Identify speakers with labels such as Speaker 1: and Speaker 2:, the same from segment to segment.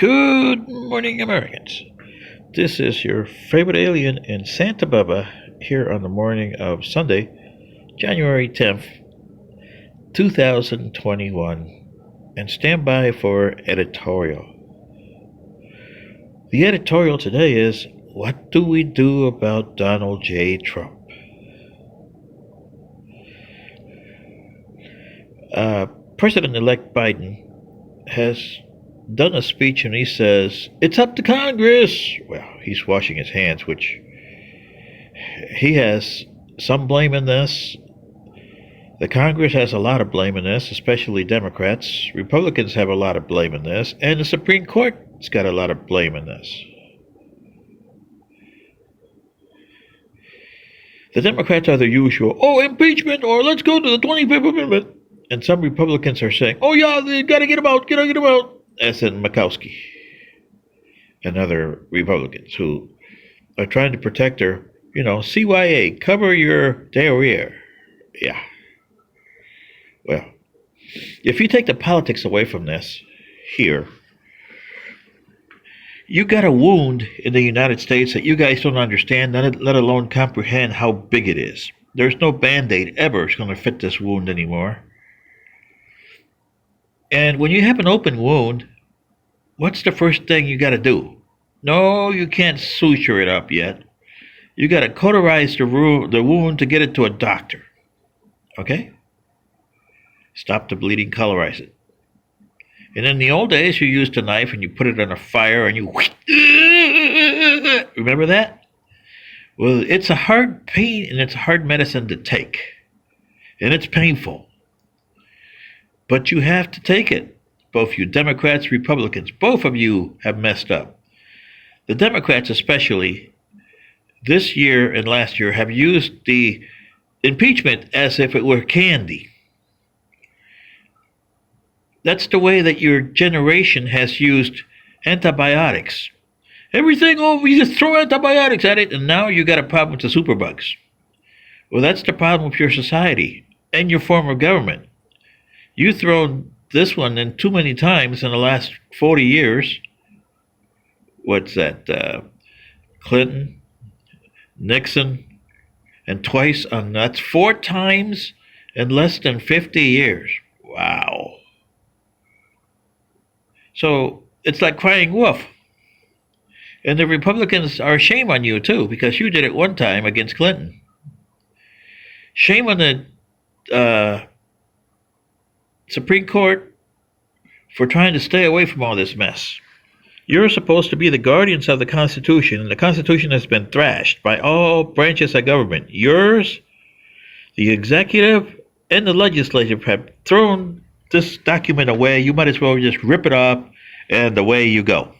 Speaker 1: Good morning, Americans. This is your favorite alien in Santa Barbara here on the morning of Sunday, January 10th, 2021, and stand by for editorial. The editorial today is What do we do about Donald J. Trump? President-elect Biden has done a speech and he says, it's up to Congress. Well, he's washing his hands, which he has some blame in this. The Congress has a lot of blame in this, especially Democrats. Republicans have a lot of blame in this, and the Supreme Court's got a lot of blame in this. The Democrats are the usual, impeachment, or let's go to the 25th Amendment. And some Republicans are saying, yeah, they gotta get him out, get him out. As in Murkowski and other Republicans who are trying to protect their, CYA, cover your derriere. Yeah. Well, if you take the politics away from this here, you got a wound in the United States that you guys don't understand, let alone comprehend how big it is. There's no Band-Aid ever is going to fit this wound anymore. And when you have an open wound, what's the first thing you got to do? No, you can't suture it up yet. You got to cauterize the wound to get it to a doctor. Okay? Stop the bleeding, colorize it. And in the old days, you used a knife and you put it on a fire and you... Remember that? Well, it's a hard pain and it's a hard medicine to take. And it's painful. But you have to take it. Both you Democrats, Republicans, both of you have messed up. The Democrats especially, this year and last year, have used the impeachment as if it were candy. That's the way that your generation has used antibiotics. Everything, we just throw antibiotics at it, and now you got a problem with the superbugs. Well, that's the problem with your society and your form of government. You've thrown this one in too many times in the last 40 years. What's that? Clinton, Nixon, and twice on that's 4 times in less than 50 years. Wow. So it's like crying wolf. And the Republicans are shame on you too, because you did it one time against Clinton. Shame on the Supreme Court for trying to stay away from all this mess. You're supposed to be the guardians of the Constitution, and the Constitution has been thrashed by all branches of government. Yours, the executive, and the legislative have thrown this document away. You might as well just rip it off, and away you go.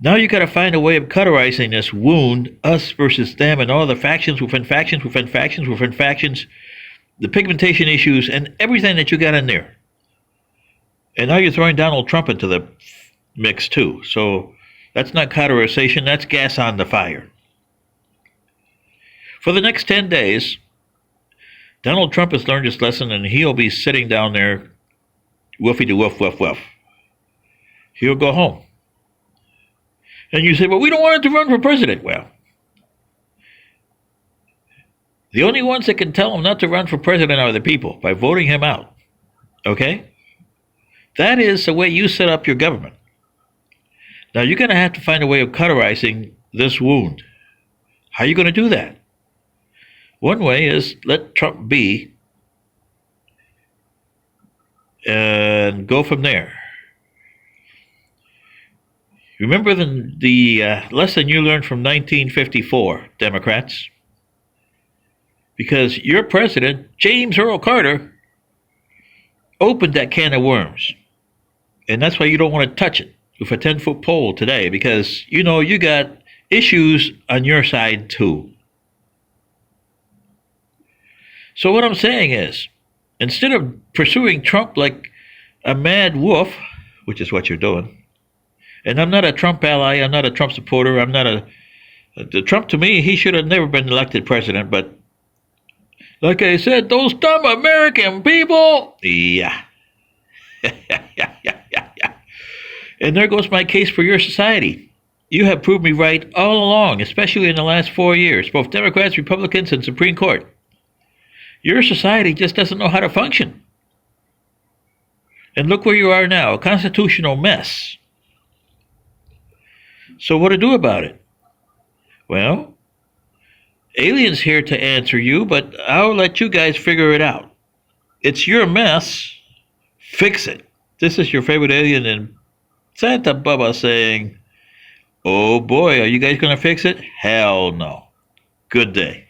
Speaker 1: Now you got to find a way of cauterizing this wound, us versus them, and all the factions within factions within factions within factions, the pigmentation issues, and everything that you got in there. And now you're throwing Donald Trump into the mix too. So that's not cauterization, that's gas on the fire. For the next 10 days, Donald Trump has learned his lesson, and he'll be sitting down there, woofy to woof, woof, woof. He'll go home. And you say, well, we don't want him to run for president. Well, the only ones that can tell him not to run for president are the people, by voting him out. Okay? That is the way you set up your government. Now, you're going to have to find a way of cauterizing this wound. How are you going to do that? One way is let Trump be and go from there. Remember the lesson you learned from 1954, Democrats? Because your president, James Earl Carter, opened that can of worms. And that's why you don't want to touch it with a 10-foot pole today, because you got issues on your side too. So what I'm saying is, instead of pursuing Trump like a mad wolf, which is what you're doing, and I'm not a Trump ally, I'm not a Trump supporter, I'm not the Trump, to me, he should have never been elected president, but like I said, those dumb American people, yeah. And there goes my case for your society. You have proved me right all along, especially in the last 4 years, both Democrats, Republicans, and Supreme Court. Your society just doesn't know how to function. And look where you are now, a constitutional mess. So what to do about it? Well, Alien's here to answer you, but I'll let you guys figure it out. It's your mess. Fix it. This is your favorite alien and Santa Bubba saying, oh boy, are you guys going to fix it? Hell no. Good day.